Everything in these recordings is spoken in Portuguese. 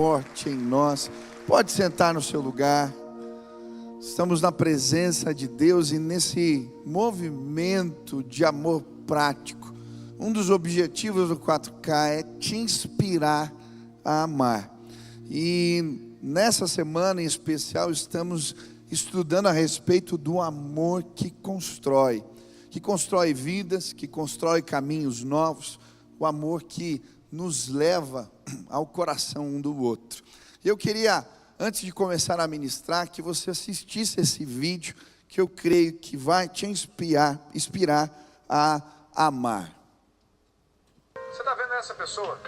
Forte em nós. Pode sentar no seu lugar. Estamos na presença de Deus e nesse movimento de amor prático. Um dos objetivos do 4K é te inspirar a amar. E nessa semana em especial estamos estudando a respeito do amor que constrói vidas, que constrói caminhos novos, o amor que nos leva ao coração um do outro. Eu queria, antes de começar a ministrar, que você assistisse esse vídeo, que eu creio que vai te inspirar a amar. Você está vendo essa pessoa?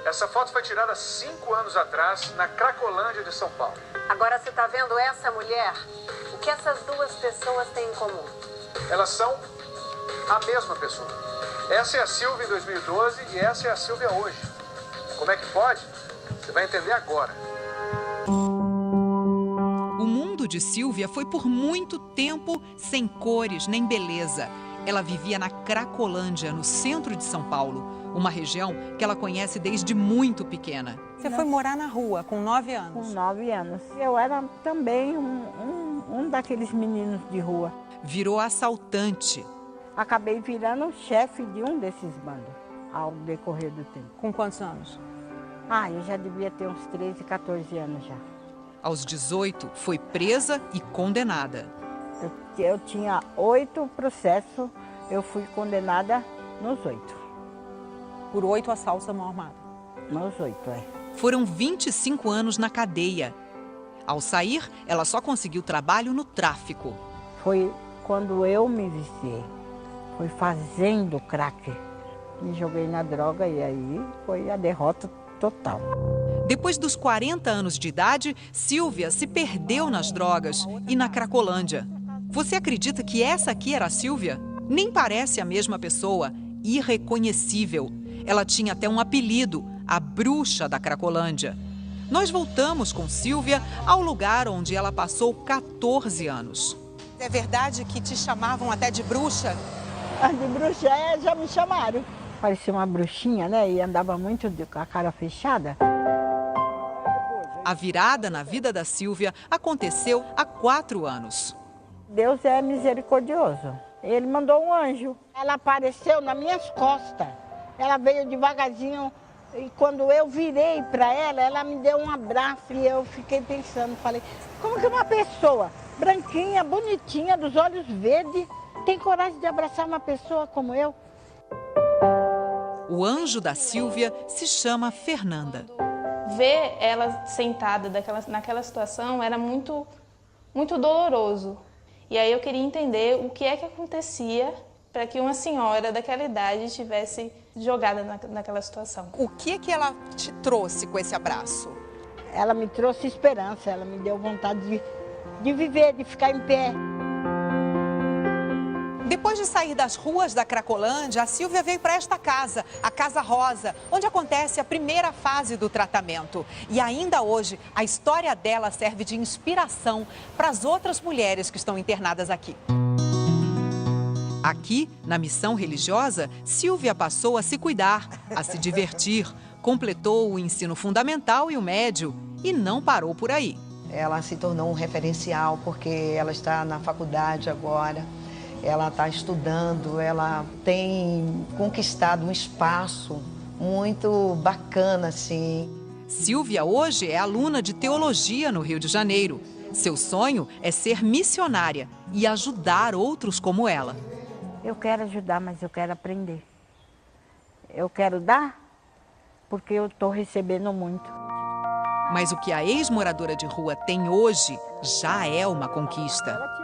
Essa foto foi tirada 5 anos atrás, na Cracolândia de São Paulo. Agora você está vendo essa mulher? O que essas duas pessoas têm em comum? Elas são a mesma pessoa. Essa é a Silvia em 2012 e essa é a Silvia hoje. Como é que pode? Você vai entender agora. O mundo de Silvia foi por muito tempo sem cores nem beleza. Ela vivia na Cracolândia, no centro de São Paulo, uma região que ela conhece desde muito pequena. Você foi morar na rua com 9 anos? Com 9 anos. Eu era também um daqueles meninos de rua. Virou assaltante. Acabei virando chefe de um desses bandos ao decorrer do tempo. Com quantos anos? Eu já devia ter uns 13, 14 anos já. Aos 18, foi presa e condenada. Eu tinha 8 processos, eu fui condenada nos 8. Por 8 assaltos à mão armada? Nos 8, Foram 25 anos na cadeia. Ao sair, ela só conseguiu trabalho no tráfico. Foi quando eu me viciei. Foi fazendo crack. Me joguei na droga e aí foi a derrota total. Depois dos 40 anos de idade, Silvia se perdeu nas drogas e na Cracolândia. Você acredita que essa aqui era a Silvia? Nem parece a mesma pessoa, irreconhecível. Ela tinha até um apelido, a bruxa da Cracolândia. Nós voltamos com Silvia ao lugar onde ela passou 14 anos. É verdade que te chamavam até de bruxa? De bruxa, já me chamaram. Parecia uma bruxinha, né? E andava muito com a cara fechada. A virada na vida da Silvia aconteceu há 4 anos. Deus é misericordioso. Ele mandou um anjo. Ela apareceu nas minhas costas. Ela veio devagarzinho e quando eu virei para ela, ela me deu um abraço e eu fiquei pensando, falei, como que uma pessoa branquinha, bonitinha, dos olhos verdes, tem coragem de abraçar uma pessoa como eu? O anjo da Silvia se chama Fernanda. Ver ela sentada naquela situação era muito doloroso. E aí eu queria entender o que é que acontecia para que uma senhora daquela idade estivesse jogada naquela situação. O que ela te trouxe com esse abraço? Ela me trouxe esperança, ela me deu vontade de viver, de ficar em pé. Depois de sair das ruas da Cracolândia, a Silvia veio para esta casa, a Casa Rosa, onde acontece a primeira fase do tratamento. E ainda hoje, a história dela serve de inspiração para as outras mulheres que estão internadas aqui. Aqui, na missão religiosa, Silvia passou a se cuidar, a se divertir, completou o ensino fundamental e o médio e não parou por aí. Ela se tornou um referencial porque ela está na faculdade agora. Ela está estudando, ela tem conquistado um espaço muito bacana, assim. Silvia hoje é aluna de teologia no Rio de Janeiro. Seu sonho é ser missionária e ajudar outros como ela. Eu quero ajudar, mas eu quero aprender. Eu quero dar, porque eu estou recebendo muito. Mas o que a ex-moradora de rua tem hoje já é uma conquista.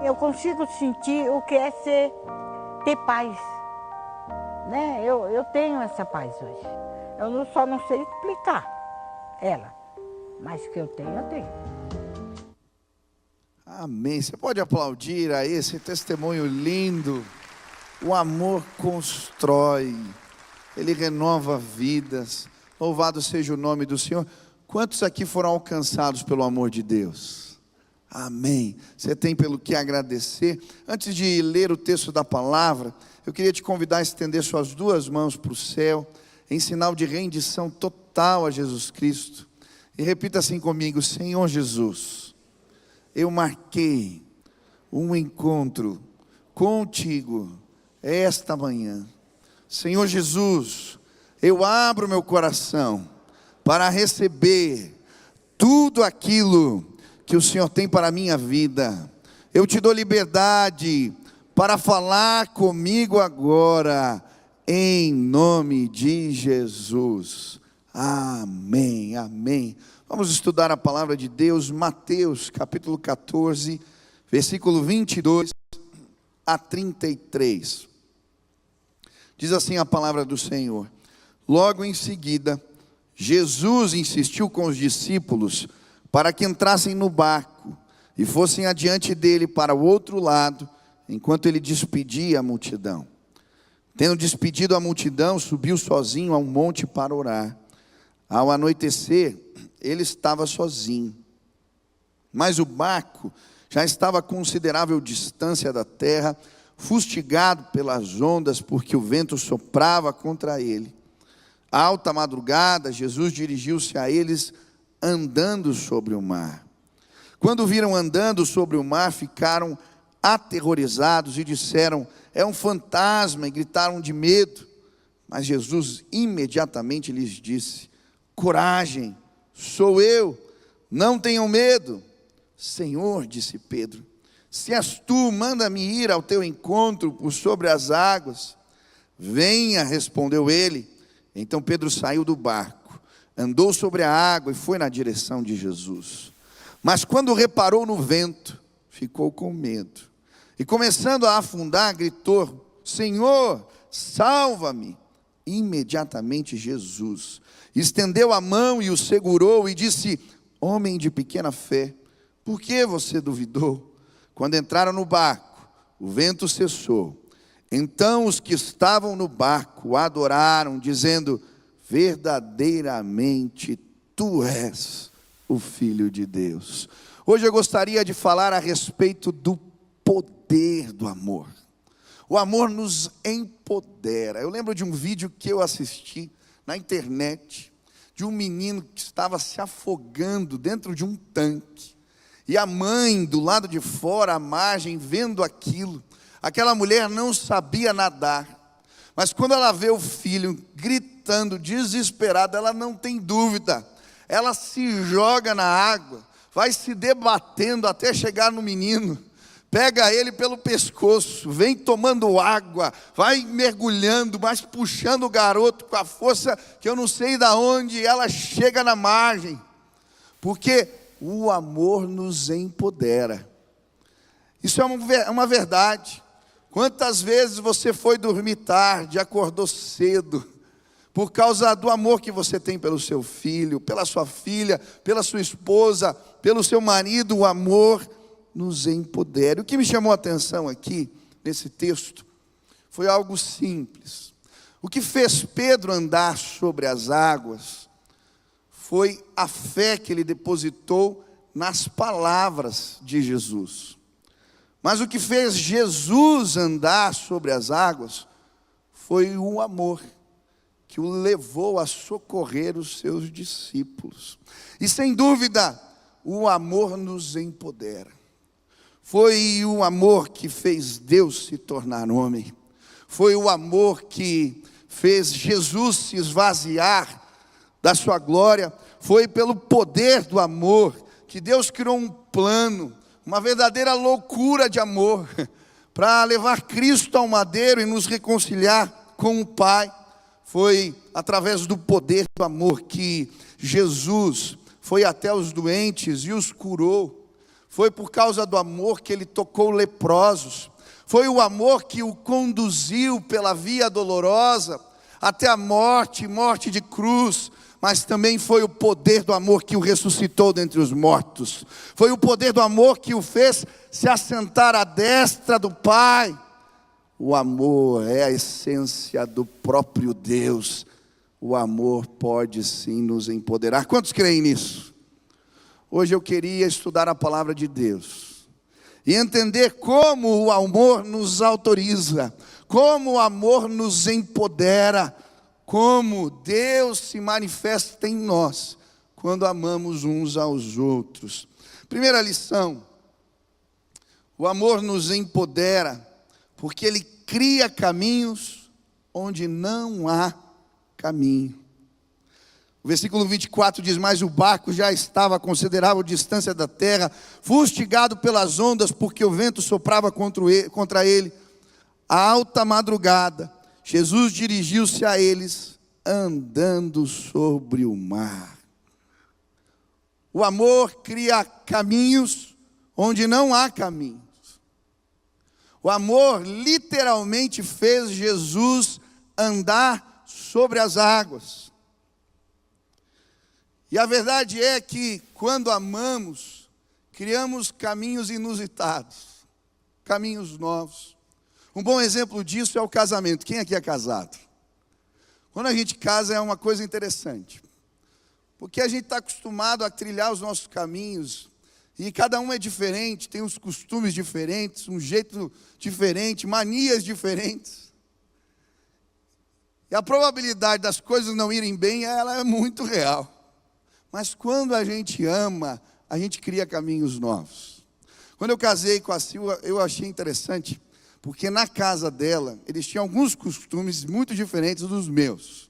Eu consigo sentir o que é ter paz, né? Eu tenho essa paz hoje. Eu só não sei explicar ela, mas que eu tenho, eu tenho. Amém. Você pode aplaudir a esse testemunho lindo. O amor constrói, ele renova vidas. Louvado seja o nome do Senhor. Quantos aqui foram alcançados pelo amor de Deus? Amém. Você tem pelo que agradecer. Antes de ler o texto da palavra, eu queria te convidar a estender suas 2 mãos para o céu, em sinal de rendição total a Jesus Cristo. E repita assim comigo: Senhor Jesus, eu marquei um encontro contigo esta manhã. Senhor Jesus, eu abro meu coração para receber tudo aquilo que o Senhor tem para a minha vida. Eu te dou liberdade para falar comigo agora, em nome de Jesus. Amém, amém. Vamos estudar a palavra de Deus, Mateus capítulo 14, versículo 22 a 33. Diz assim a palavra do Senhor: logo em seguida, Jesus insistiu com os discípulos para que entrassem no barco e fossem adiante dele para o outro lado, enquanto ele despedia a multidão. Tendo despedido a multidão, subiu sozinho a um monte para orar. Ao anoitecer, ele estava sozinho, mas o barco já estava a considerável distância da terra, fustigado pelas ondas, porque o vento soprava contra ele. À alta madrugada, Jesus dirigiu-se a eles andando sobre o mar. Quando o viram andando sobre o mar, ficaram aterrorizados e disseram: é um fantasma, e gritaram de medo. Mas Jesus imediatamente lhes disse: coragem, sou eu, não tenham medo. Senhor, disse Pedro, se és tu, manda-me ir ao teu encontro por sobre as águas. Venha, respondeu ele. Então Pedro saiu do barco, andou sobre a água e foi na direção de Jesus. Mas quando reparou no vento, ficou com medo. E começando a afundar, gritou: Senhor, salva-me. Imediatamente Jesus estendeu a mão e o segurou e disse: homem de pequena fé, por que você duvidou? Quando entraram no barco, o vento cessou. Então os que estavam no barco o adoraram, dizendo: verdadeiramente tu és o Filho de Deus. Hoje eu gostaria de falar a respeito do poder do amor. O amor nos empodera. Eu lembro de um vídeo que eu assisti na internet, de um menino que estava se afogando dentro de um tanque. E a mãe do lado de fora, à margem, vendo aquilo. Aquela mulher não sabia nadar, mas quando ela vê o filho gritando, desesperada, ela não tem dúvida. Ela se joga na água, vai se debatendo até chegar no menino. Pega ele pelo pescoço, vem tomando água, vai mergulhando, mas puxando o garoto com a força que eu não sei de onde, e ela chega na margem. Porque o amor nos empodera. Isso é uma verdade. Quantas vezes você foi dormir tarde, acordou cedo, por causa do amor que você tem pelo seu filho, pela sua filha, pela sua esposa, pelo seu marido? O amor nos empodera. O que me chamou a atenção aqui, nesse texto, foi algo simples. O que fez Pedro andar sobre as águas foi a fé que ele depositou nas palavras de Jesus. Mas o que fez Jesus andar sobre as águas foi o amor que o levou a socorrer os seus discípulos. E sem dúvida, o amor nos empodera. Foi o amor que fez Deus se tornar homem. Foi o amor que fez Jesus se esvaziar da sua glória. Foi pelo poder do amor que Deus criou um plano, uma verdadeira loucura de amor, para levar Cristo ao madeiro e nos reconciliar com o Pai. Foi através do poder do amor que Jesus foi até os doentes e os curou. Foi por causa do amor que ele tocou leprosos. Foi o amor que o conduziu pela via dolorosa até a morte, morte de cruz. Mas também foi o poder do amor que o ressuscitou dentre os mortos. Foi o poder do amor que o fez se assentar à destra do Pai. O amor é a essência do próprio Deus. O amor pode sim nos empoderar. Quantos creem nisso? Hoje eu queria estudar a palavra de Deus e entender como o amor nos autoriza, como o amor nos empodera, como Deus se manifesta em nós quando amamos uns aos outros. Primeira lição: o amor nos empodera, porque ele cria caminhos onde não há caminho. O versículo 24 diz: mas o barco já estava a considerável distância da terra, fustigado pelas ondas, porque o vento soprava contra ele. À alta madrugada, Jesus dirigiu-se a eles, andando sobre o mar. O amor cria caminhos onde não há caminhos. O amor literalmente fez Jesus andar sobre as águas. E a verdade é que, quando amamos, criamos caminhos inusitados, caminhos novos. Um bom exemplo disso é o casamento. Quem aqui é casado? Quando a gente casa é uma coisa interessante, porque a gente está acostumado a trilhar os nossos caminhos, e cada um é diferente, tem uns costumes diferentes, um jeito diferente, manias diferentes. E a probabilidade das coisas não irem bem, ela é muito real. Mas quando a gente ama, a gente cria caminhos novos. Quando eu casei com a Silva, eu achei interessante, porque na casa dela, eles tinham alguns costumes muito diferentes dos meus.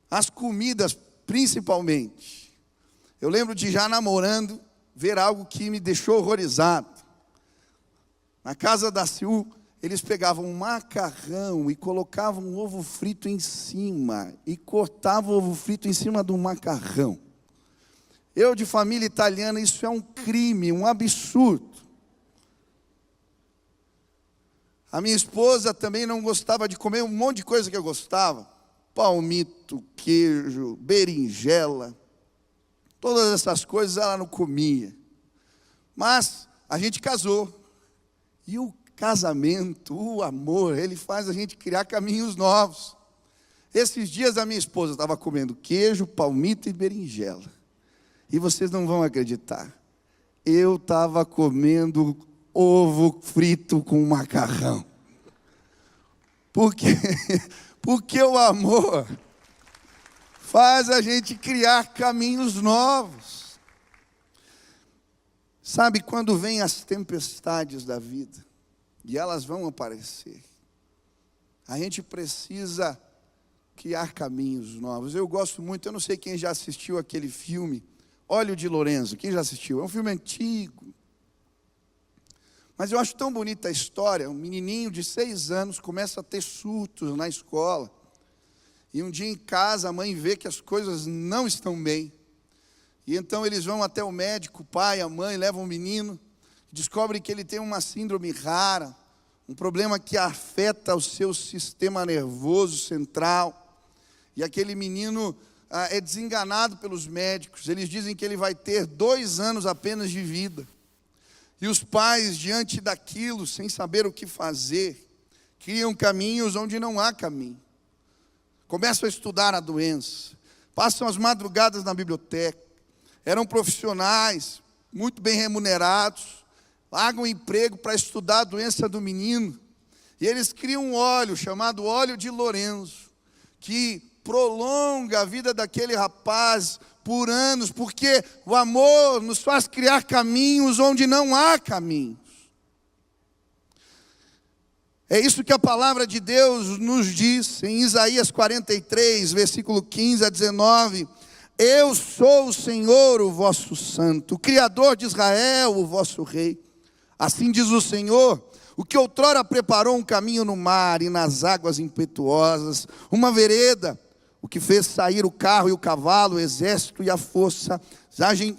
As comidas, principalmente. Eu lembro de, já namorando, ver algo que me deixou horrorizado. Na casa da Silva, eles pegavam um macarrão e colocavam um ovo frito em cima, e cortavam o ovo frito em cima do macarrão. Eu, de família italiana, isso é um crime, um absurdo. A minha esposa também não gostava de comer um monte de coisa que eu gostava. Palmito, queijo, berinjela. Todas essas coisas ela não comia. Mas a gente casou. E o casamento, o amor, ele faz a gente criar caminhos novos. Esses dias a minha esposa estava comendo queijo, palmito e berinjela. E vocês não vão acreditar. Eu estava comendo ovo frito com macarrão. Porque o amor faz a gente criar caminhos novos. Sabe, quando vêm as tempestades da vida, e elas vão aparecer, a gente precisa criar caminhos novos. Eu gosto muito, eu não sei quem já assistiu aquele filme, Óleo de Lorenzo. Quem já assistiu? É um filme antigo. Mas eu acho tão bonita a história. Um menininho de 6 anos começa a ter surtos na escola. E um dia em casa a mãe vê que as coisas não estão bem. E então eles vão até o médico, o pai, a mãe, levam o menino. Descobrem que ele tem uma síndrome rara. Um problema que afeta o seu sistema nervoso central. E aquele menino é desenganado pelos médicos. Eles dizem que ele vai ter 2 anos apenas de vida. E os pais, diante daquilo, sem saber o que fazer, criam caminhos onde não há caminho. Começam a estudar a doença, passam as madrugadas na biblioteca, eram profissionais, muito bem remunerados, largam emprego para estudar a doença do menino, e eles criam um óleo chamado óleo de Lorenzo, que prolonga a vida daquele rapaz por anos, porque o amor nos faz criar caminhos onde não há caminhos. É isso que a palavra de Deus nos diz em Isaías 43, versículo 15 a 19. Eu sou o Senhor, o vosso santo, o Criador de Israel, o vosso rei. Assim diz o Senhor, o que outrora preparou um caminho no mar e nas águas impetuosas, uma vereda, o que fez sair o carro e o cavalo, o exército e a força,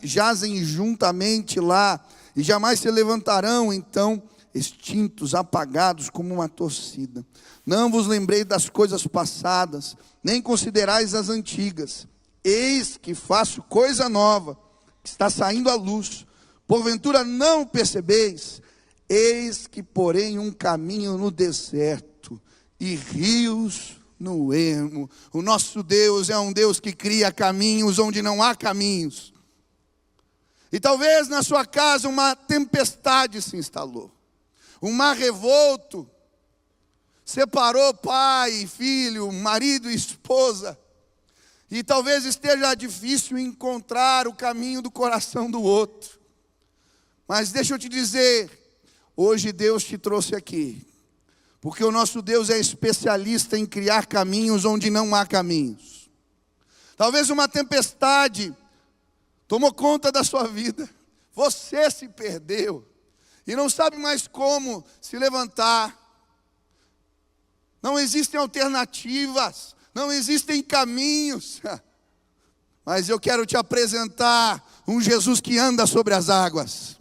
jazem juntamente lá, e jamais se levantarão, então, extintos, apagados como uma torcida. Não vos lembrei das coisas passadas, nem considerais as antigas. Eis que faço coisa nova, que está saindo à luz. Porventura não percebeis? Eis que porém um caminho no deserto, e rios no ermo. O nosso Deus é um Deus que cria caminhos onde não há caminhos. E talvez na sua casa uma tempestade se instalou. Um mar revolto separou pai e filho, marido e esposa. E talvez esteja difícil encontrar o caminho do coração do outro. Mas deixa eu te dizer, hoje Deus te trouxe aqui, porque o nosso Deus é especialista em criar caminhos onde não há caminhos. Talvez uma tempestade tomou conta da sua vida. Você se perdeu e não sabe mais como se levantar. Não existem alternativas, não existem caminhos. Mas eu quero te apresentar um Jesus que anda sobre as águas.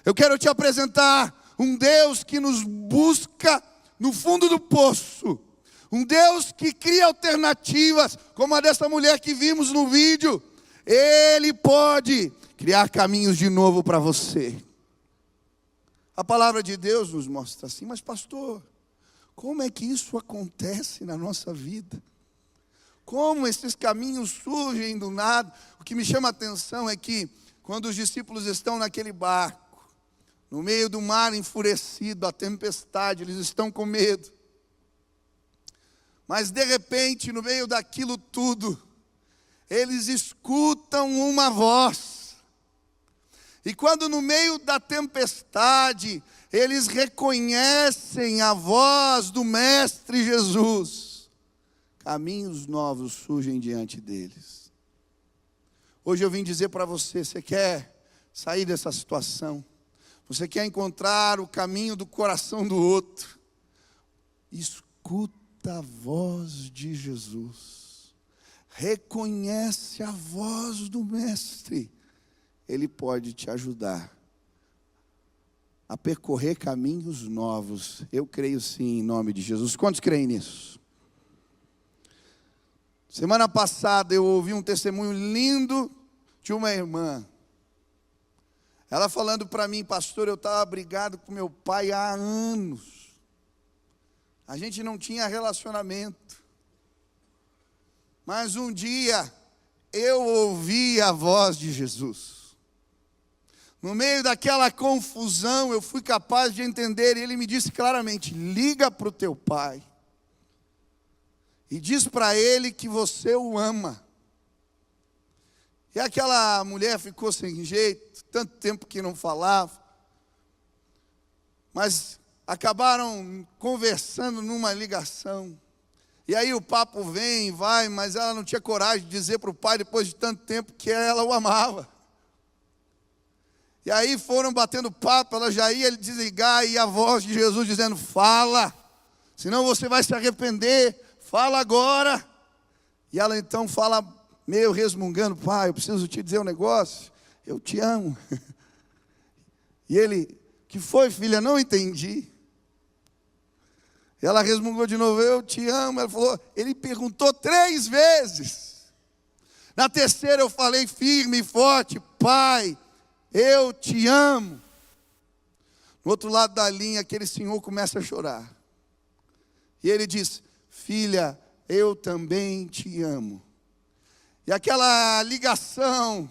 Eu quero te apresentar um Deus que nos busca no fundo do poço. Um Deus que cria alternativas, como a dessa mulher que vimos no vídeo. Ele pode criar caminhos de novo para você. A palavra de Deus nos mostra assim, mas pastor, como é que isso acontece na nossa vida? Como esses caminhos surgem do nada? O que me chama a atenção é que quando os discípulos estão naquele barco, no meio do mar enfurecido, a tempestade, eles estão com medo. Mas de repente, no meio daquilo tudo, eles escutam uma voz. E quando no meio da tempestade, eles reconhecem a voz do Mestre Jesus, caminhos novos surgem diante deles. Hoje eu vim dizer para você, você quer sair dessa situação? Você quer encontrar o caminho do coração do outro? Escuta a voz de Jesus. Reconhece a voz do Mestre. Ele pode te ajudar a percorrer caminhos novos. Eu creio sim, em nome de Jesus. Quantos creem nisso? Semana passada eu ouvi um testemunho lindo de uma irmã. Ela falando para mim, pastor, eu estava brigado com meu pai há anos. A gente não tinha relacionamento. Mas um dia eu ouvi a voz de Jesus. No meio daquela confusão, eu fui capaz de entender, e ele me disse claramente, liga para o teu pai. E diz para ele que você o ama. E aquela mulher ficou sem jeito, tanto tempo que não falava. Mas acabaram conversando numa ligação. E aí o papo vem e vai, mas ela não tinha coragem de dizer para o pai, depois de tanto tempo, que ela o amava. E aí foram batendo papo, ela já ia desligar, e a voz de Jesus dizendo, fala, senão você vai se arrepender, fala agora. E ela então fala, meio resmungando, pai, eu preciso te dizer um negócio, eu te amo. E ele, que foi, filha? Não entendi. E ela resmungou de novo, eu te amo. Ela falou, ele perguntou 3 vezes. Na terceira eu falei firme e forte, pai, eu te amo. No outro lado da linha, aquele senhor começa a chorar. E ele diz, filha, eu também te amo. E aquela ligação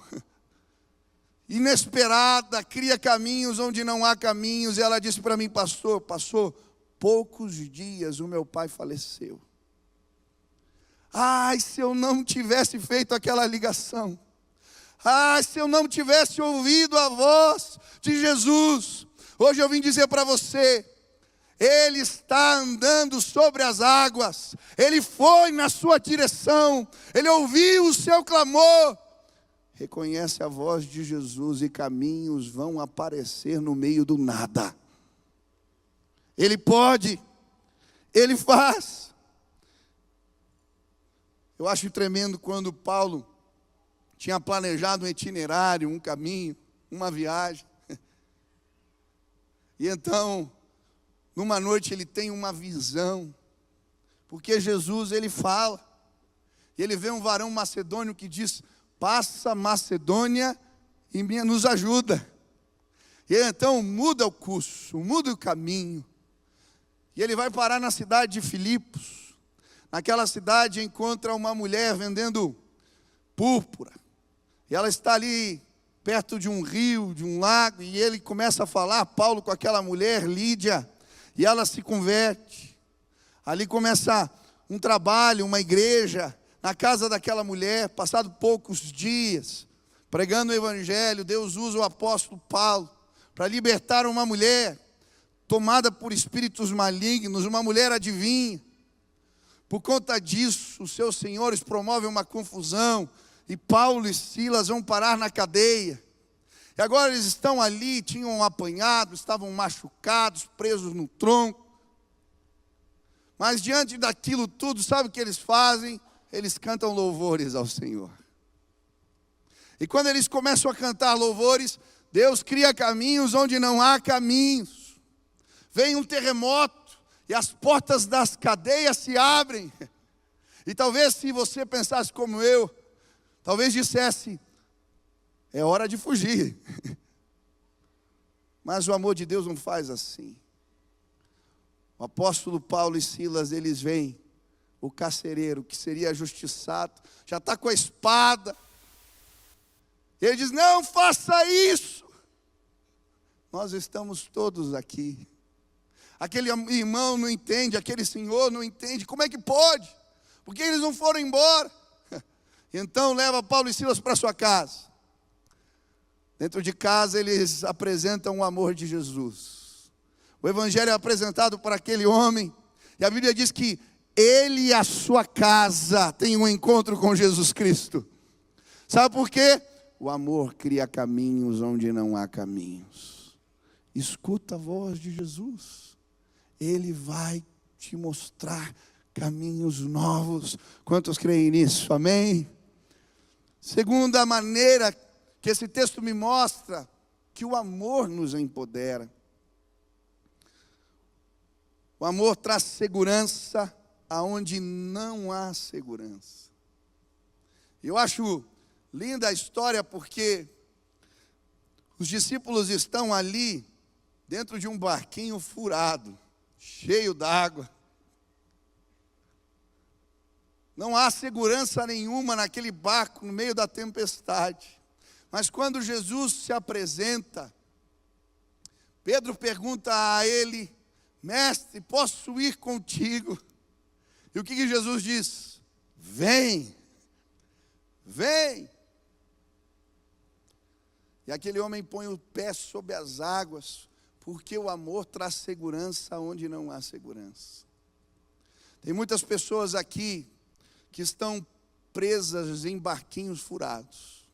inesperada cria caminhos onde não há caminhos. E ela disse para mim, pastor, passou poucos dias o meu pai faleceu. Ai, se eu não tivesse feito aquela ligação. Ai, se eu não tivesse ouvido a voz de Jesus. Hoje eu vim dizer para você, Ele está andando sobre as águas. Ele foi na sua direção. Ele ouviu o seu clamor. Reconhece a voz de Jesus e caminhos vão aparecer no meio do nada. Ele pode. Ele faz. Eu acho tremendo quando Paulo tinha planejado um itinerário, um caminho, uma viagem. E então, numa noite ele tem uma visão, porque Jesus, ele fala, e ele vê um varão macedônio que diz, passa Macedônia e nos ajuda. E ele então muda o curso, muda o caminho, e ele vai parar na cidade de Filipos. Naquela cidade encontra uma mulher vendendo púrpura, e ela está ali perto de um rio, de um lago, e ele começa a falar, Paulo, com aquela mulher, Lídia, e ela se converte. Ali começa um trabalho, uma igreja. na casa daquela mulher. Passado poucos dias, pregando o evangelho, Deus usa o apóstolo Paulo para libertar uma mulher tomada por espíritos malignos, uma mulher adivinha. Por conta disso, os seus senhores promovem uma confusão e Paulo e Silas vão parar na cadeia. E agora eles estão ali, tinham apanhado, estavam machucados, presos no tronco. Mas diante daquilo tudo, sabe o que eles fazem? Eles cantam louvores ao Senhor. E quando eles começam a cantar louvores, Deus cria caminhos onde não há caminhos. Vem um terremoto e as portas das cadeias se abrem. E talvez, se você pensasse como eu, talvez dissesse: é hora de fugir. Mas o amor de Deus não faz assim. O apóstolo Paulo e Silas, eles veem o carcereiro, que seria justiçado, já está com a espada. Ele diz: não faça isso. Nós estamos todos aqui. Aquele irmão não entende, aquele senhor não entende. Como é que pode? Por que eles não foram embora? Então leva Paulo e Silas para sua casa. Dentro de casa eles apresentam o amor de Jesus. O evangelho é apresentado para aquele homem. E a Bíblia diz que ele e a sua casa têm um encontro com Jesus Cristo. Sabe por quê? O amor cria caminhos onde não há caminhos. Escuta a voz de Jesus. Ele vai te mostrar caminhos novos. Quantos creem nisso? Amém? Segunda maneira que esse texto me mostra que o amor nos empodera. O amor traz segurança aonde não há segurança. Eu acho linda a história porque os discípulos estão ali dentro de um barquinho furado, cheio d'água. Não há segurança nenhuma naquele barco no meio da tempestade. Mas quando Jesus se apresenta, Pedro pergunta a ele: mestre, posso ir contigo? E o que Jesus diz? Vem, vem. E aquele homem põe o pé sobre as águas, porque o amor traz segurança onde não há segurança. Tem muitas pessoas aqui que estão presas em barquinhos furados.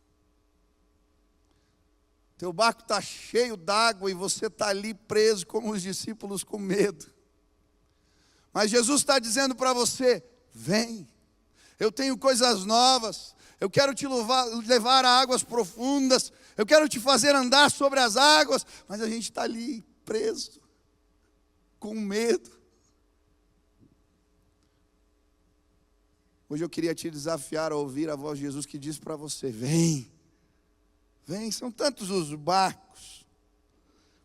Teu barco está cheio d'água e você está ali preso como os discípulos com medo. Mas Jesus está dizendo para você: vem, eu tenho coisas novas, eu quero te levar a águas profundas, eu quero te fazer andar sobre as águas. Mas a gente está ali preso, com medo. Hoje eu queria te desafiar a ouvir a voz de Jesus que diz para você: vem, vem. São tantos os barcos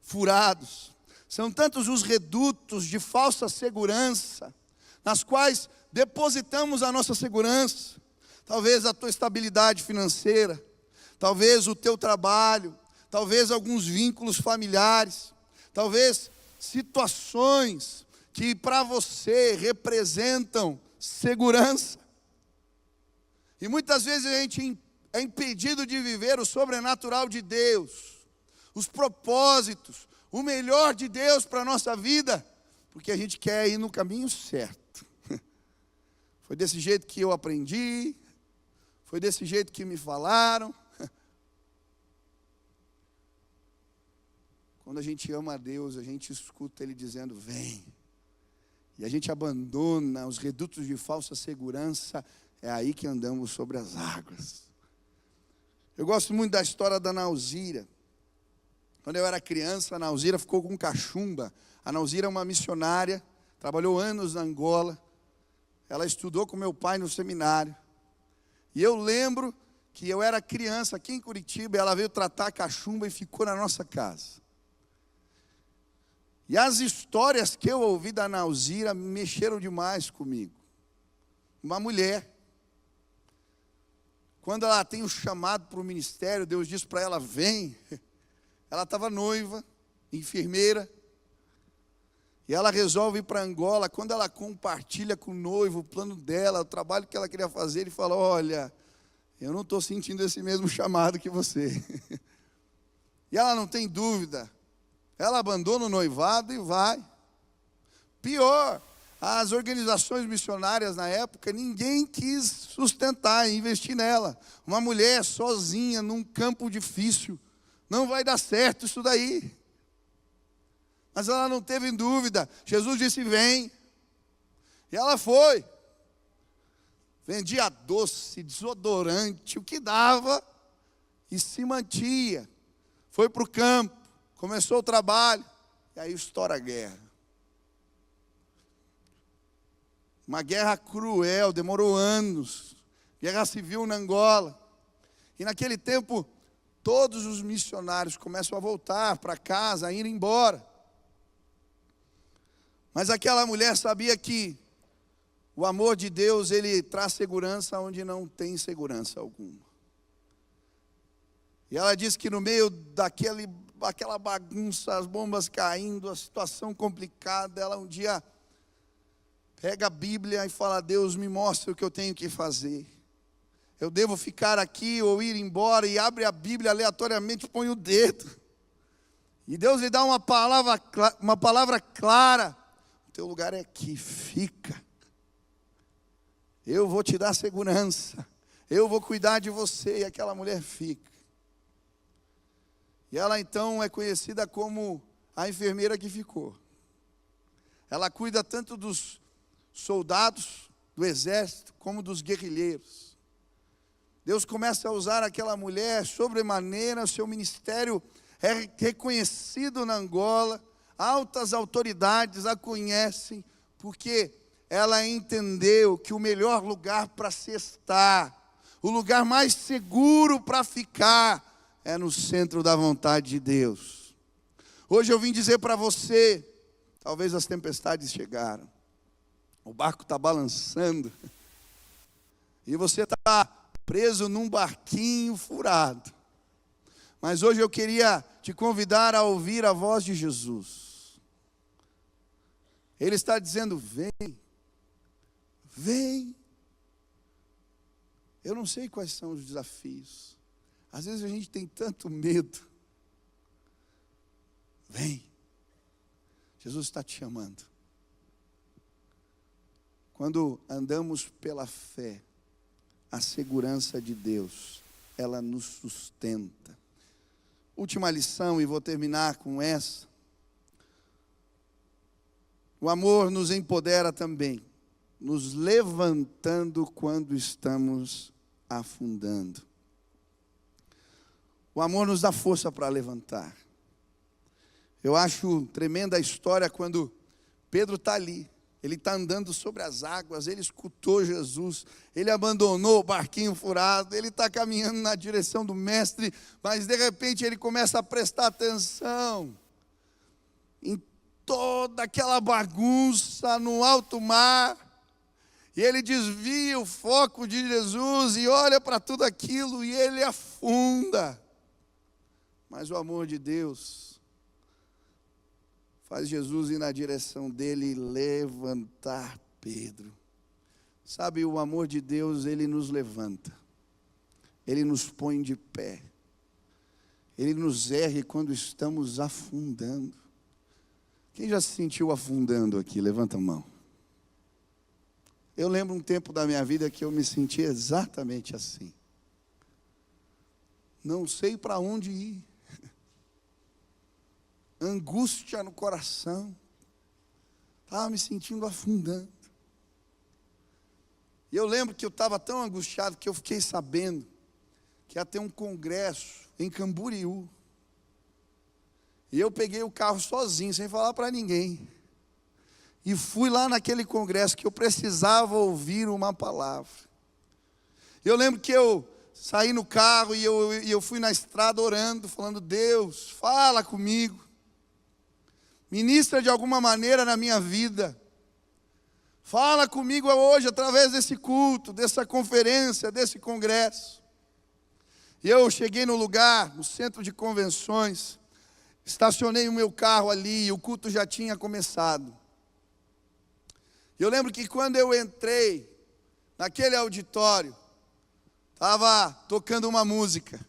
furados, são tantos os redutos de falsa segurança, nas quais depositamos a nossa segurança. Talvez a tua estabilidade financeira, talvez o teu trabalho, talvez alguns vínculos familiares, talvez situações que para você representam segurança. E muitas vezes a gente é impedido de viver o sobrenatural de Deus, os propósitos, o melhor de Deus para a nossa vida, porque a gente quer ir no caminho certo. Foi desse jeito que eu aprendi, foi desse jeito que me falaram. Quando a gente ama a Deus, a gente escuta Ele dizendo: vem. E a gente abandona os redutos de falsa segurança. É aí que andamos sobre as águas. Eu gosto muito da história da Nauzira. Quando eu era criança, a Nauzira ficou com cachumba. A Nauzira é uma missionária, trabalhou anos na Angola. Ela estudou com meu pai no seminário. E eu lembro que eu era criança aqui em Curitiba, ela veio tratar a cachumba e ficou na nossa casa. E as histórias que eu ouvi da Nauzira mexeram demais comigo. Uma mulher, quando ela tem o chamado para o ministério, Deus diz para ela: vem. Ela estava noiva, enfermeira. E ela resolve ir para Angola. Quando ela compartilha com o noivo o plano dela, o trabalho que ela queria fazer, ele fala: olha, eu não estou sentindo esse mesmo chamado que você. E ela não tem dúvida. Ela abandona o noivado e vai. Pior, as organizações missionárias na época, ninguém quis sustentar e investir nela. Uma mulher sozinha num campo difícil, não vai dar certo isso daí. Mas ela não teve dúvida. Jesus disse: vem. E ela foi. Vendia doce, desodorante, o que dava, e se mantia. Foi para o campo, começou o trabalho, e aí estoura a guerra. Uma guerra cruel, demorou anos. Guerra civil na Angola. E naquele tempo, todos os missionários começam a voltar para casa, a ir embora. Mas aquela mulher sabia que o amor de Deus, ele traz segurança onde não tem segurança alguma. E ela diz que no meio daquela bagunça, as bombas caindo, a situação complicada, ela um dia pega a Bíblia e fala: Deus, me mostra o que eu tenho que fazer. Eu devo ficar aqui ou ir embora? E abre a Bíblia aleatoriamente, põe o dedo. E Deus lhe dá uma palavra clara: o teu lugar é aqui, fica. Eu vou te dar segurança. Eu vou cuidar de você. E aquela mulher fica. E ela então é conhecida como a enfermeira que ficou. Ela cuida tanto dos soldados do exército como dos guerrilheiros. Deus começa a usar aquela mulher sobremaneira, seu ministério é reconhecido na Angola, altas autoridades a conhecem, porque ela entendeu que o melhor lugar para se estar, o lugar mais seguro para ficar, é no centro da vontade de Deus. Hoje eu vim dizer para você, talvez as tempestades chegaram, o barco está balançando, e você está preso num barquinho furado. Mas hoje eu queria te convidar a ouvir a voz de Jesus. Ele está dizendo: vem, vem. Eu não sei quais são os desafios. Às vezes a gente tem tanto medo. Vem. Jesus está te chamando. Quando andamos pela fé, a segurança de Deus, ela nos sustenta. Última lição, e vou terminar com essa. O amor nos empodera também, nos levantando quando estamos afundando. O amor nos dá força para levantar. Eu acho tremenda a história quando Pedro está ali. Ele está andando sobre as águas, ele escutou Jesus, ele abandonou o barquinho furado, ele está caminhando na direção do mestre, mas de repente ele começa a prestar atenção em toda aquela bagunça no alto mar, e ele desvia o foco de Jesus e olha para tudo aquilo e ele afunda. Mas o amor de Deus faz Jesus ir na direção dele e levantar Pedro. Sabe, o amor de Deus, ele nos levanta. Ele nos põe de pé. Ele nos ergue quando estamos afundando. Quem já se sentiu afundando aqui? Levanta a mão. Eu lembro um tempo da minha vida que eu me sentia exatamente assim. Não sei para onde ir. Angústia no coração, estava me sentindo afundando. E eu lembro que eu estava tão angustiado que eu fiquei sabendo que ia ter um congresso em Camboriú. E eu peguei o carro sozinho, sem falar para ninguém. E fui lá naquele congresso que eu precisava ouvir uma palavra. Eu lembro que eu saí no carro e eu fui na estrada orando, falando: Deus, fala comigo. Ministra de alguma maneira na minha vida. Fala comigo hoje através desse culto, dessa conferência, desse congresso. E eu cheguei no lugar, no centro de convenções. Estacionei o meu carro ali e o culto já tinha começado. Eu lembro que quando eu entrei naquele auditório, estava tocando uma música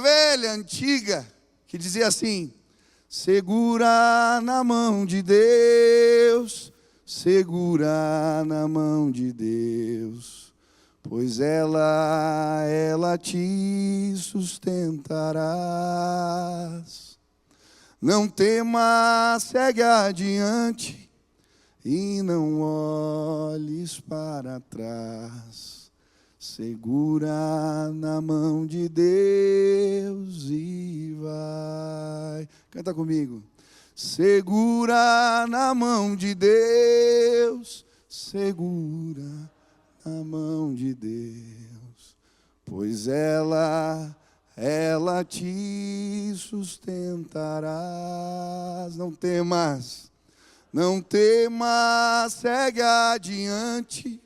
velha, antiga, que dizia assim: segura na mão de Deus, segura na mão de Deus, pois ela te sustentarás. Não temas, segue adiante e não olhes para trás. Segura na mão de Deus e vai. Canta comigo. Segura na mão de Deus, segura na mão de Deus, pois ela te sustentarás. Não temas, segue adiante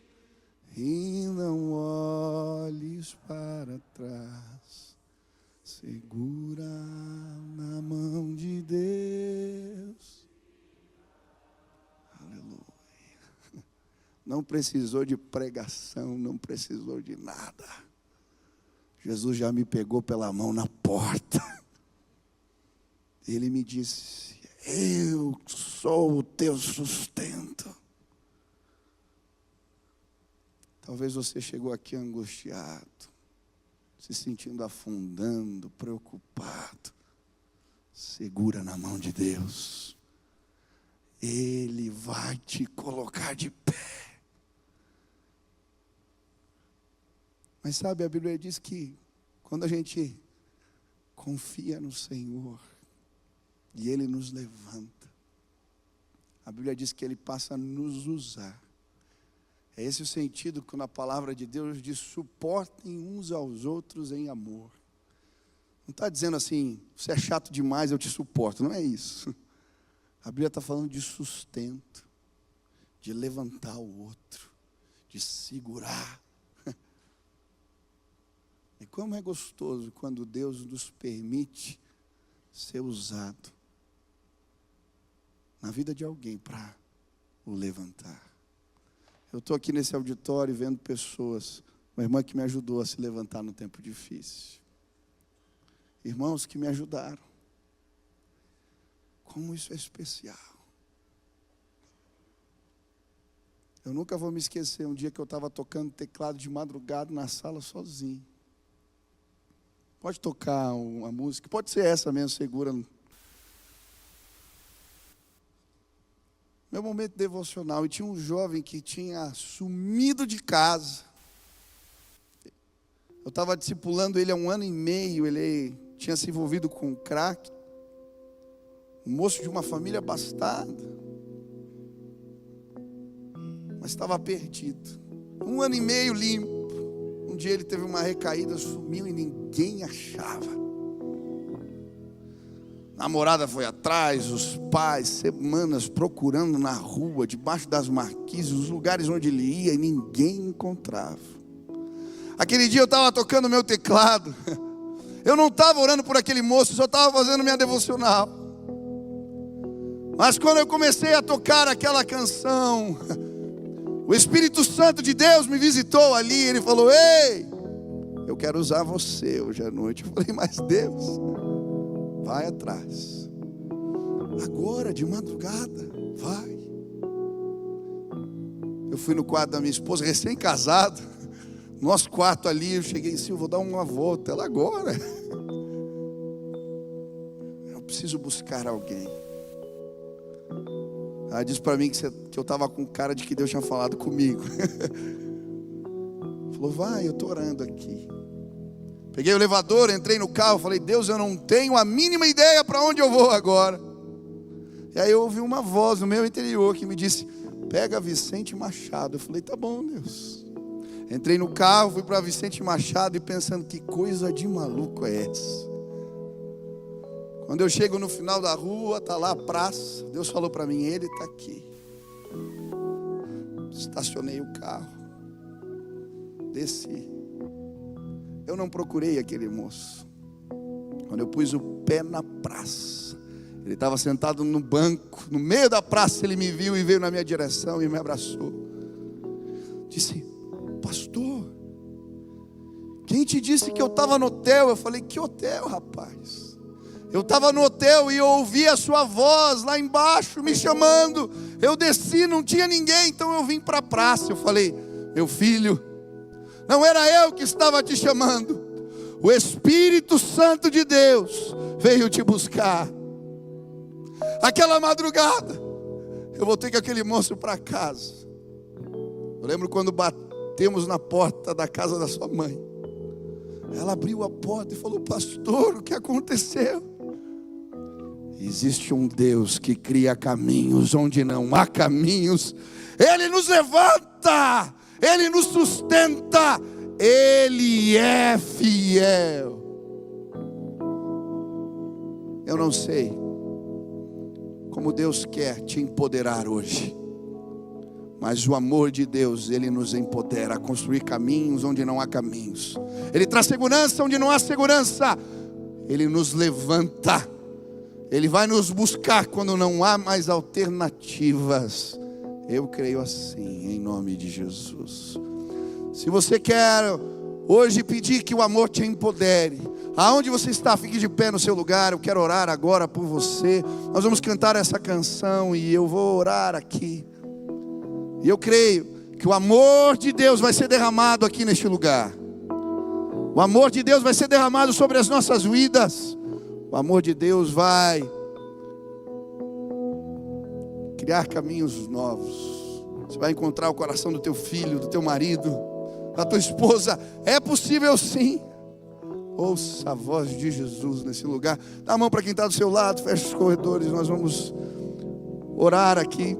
e não olhes para trás. Segura na mão de Deus. Aleluia. Não precisou de pregação, não precisou de nada. Jesus já me pegou pela mão na porta. Ele me disse: eu sou o teu sustento. Talvez você chegou aqui angustiado, se sentindo afundando, preocupado. Segura na mão de Deus. Ele vai te colocar de pé. Mas sabe, a Bíblia diz que quando a gente confia no Senhor e Ele nos levanta, a Bíblia diz que Ele passa a nos usar. É esse o sentido quando a palavra de Deus diz: suportem uns aos outros em amor. Não está dizendo assim, você é chato demais, eu te suporto. Não é isso. A Bíblia está falando de sustento, de levantar o outro, de segurar. E como é gostoso quando Deus nos permite ser usado na vida de alguém para o levantar. Eu estou aqui nesse auditório vendo pessoas, uma irmã que me ajudou a se levantar no tempo difícil. Irmãos que me ajudaram. Como isso é especial. Eu nunca vou me esquecer um dia que eu estava tocando teclado de madrugada na sala sozinho. Pode tocar uma música, pode ser essa mesmo, segura. Meu momento devocional, e tinha um jovem que tinha sumido de casa. Eu estava discipulando ele há 1 ano e meio, ele tinha se envolvido com crack. Um moço de uma família abastada, mas estava perdido. 1 ano e meio limpo. Um dia ele teve uma recaída, sumiu e ninguém achava. A namorada foi atrás, os pais, semanas procurando na rua, debaixo das marquises, os lugares onde ele ia, e ninguém encontrava. Aquele dia eu estava tocando meu teclado. Eu não estava orando por aquele moço, só estava fazendo minha devocional. Mas quando eu comecei a tocar aquela canção, o Espírito Santo de Deus me visitou ali. Ele falou: ei, eu quero usar você hoje à noite. Eu falei: mas Deus, vai atrás. Agora, de madrugada, vai. Eu fui no quarto da minha esposa, recém-casado. Nosso quarto ali, eu cheguei assim: eu vou dar uma volta. Ela: agora? Eu preciso buscar alguém. Ela disse para mim que eu estava com cara de que Deus tinha falado comigo. Falou: vai, eu estou orando aqui. Peguei o elevador, entrei no carro, falei: Deus, eu não tenho a mínima ideia para onde eu vou agora. E aí eu ouvi uma voz no meu interior que me disse: pega Vicente Machado. Eu falei: tá bom, Deus. Entrei no carro, fui para Vicente Machado e pensando: que coisa de maluco é essa? Quando eu chego no final da rua, está lá a praça. Deus falou para mim: ele está aqui. Estacionei o carro, desci. Eu não procurei aquele moço. Quando eu pus o pé na praça, ele estava sentado no banco, no meio da praça, ele me viu e veio na minha direção e me abraçou. Disse: pastor, quem te disse que eu estava no hotel? Eu falei: que hotel, rapaz? Eu estava no hotel e eu ouvi a sua voz lá embaixo me chamando. Eu desci, não tinha ninguém, então eu vim para a praça. Eu falei: meu filho, não era eu que estava te chamando. O Espírito Santo de Deus veio te buscar. Aquela madrugada, eu voltei com aquele moço para casa. Eu lembro quando batemos na porta da casa da sua mãe. Ela abriu a porta e falou: pastor, o que aconteceu? Existe um Deus que cria caminhos onde não há caminhos. Ele nos levanta, Ele nos sustenta, Ele é fiel. Eu não sei como Deus quer te empoderar hoje, mas o amor de Deus, Ele nos empodera a construir caminhos onde não há caminhos. Ele traz segurança onde não há segurança. Ele nos levanta. Ele vai nos buscar quando não há mais alternativas. Eu creio assim, em nome de Jesus. Se você quer hoje pedir que o amor te empodere, aonde você está, fique de pé no seu lugar. Eu quero orar agora por você. Nós vamos cantar essa canção e eu vou orar aqui. E eu creio que o amor de Deus vai ser derramado aqui neste lugar. O amor de Deus vai ser derramado sobre as nossas vidas. O amor de Deus vai criar caminhos novos. Você vai encontrar o coração do teu filho, do teu marido, da tua esposa. É possível sim. Ouça a voz de Jesus nesse lugar. Dá a mão para quem está do seu lado, fecha os corredores. Nós vamos orar aqui.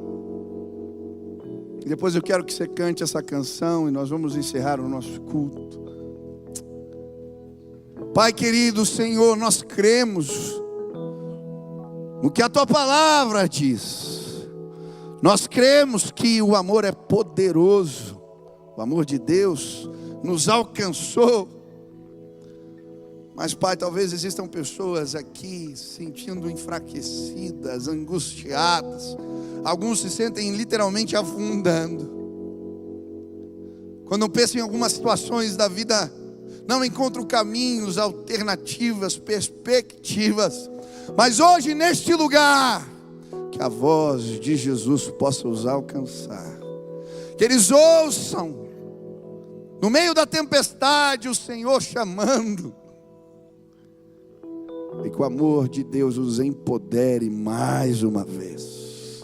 E depois eu quero que você cante essa canção e nós vamos encerrar o nosso culto. Pai querido, Senhor, nós cremos no que a Tua palavra diz. Nós cremos que o amor é poderoso. O amor de Deus nos alcançou. Mas, Pai, talvez existam pessoas aqui sentindo enfraquecidas, angustiadas. Alguns se sentem literalmente afundando. Quando pensam em algumas situações da vida, não encontram caminhos, alternativas, perspectivas. Mas hoje, neste lugar, que a voz de Jesus possa os alcançar. Que eles ouçam, no meio da tempestade, o Senhor chamando. E que o amor de Deus os empodere mais uma vez.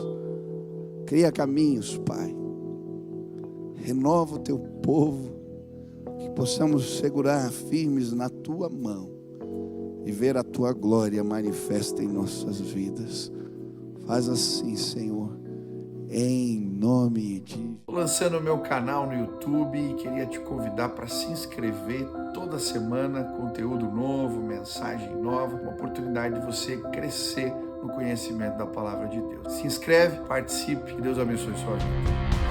Cria caminhos, Pai. Renova o Teu povo. Que possamos segurar firmes na Tua mão. E ver a Tua glória manifesta em nossas vidas. Faz assim, Senhor. Em nome de... Estou lançando o meu canal no YouTube e queria te convidar para se inscrever. Toda semana, conteúdo novo, mensagem nova, uma oportunidade de você crescer no conhecimento da palavra de Deus. Se inscreve, participe, que Deus abençoe sua vida.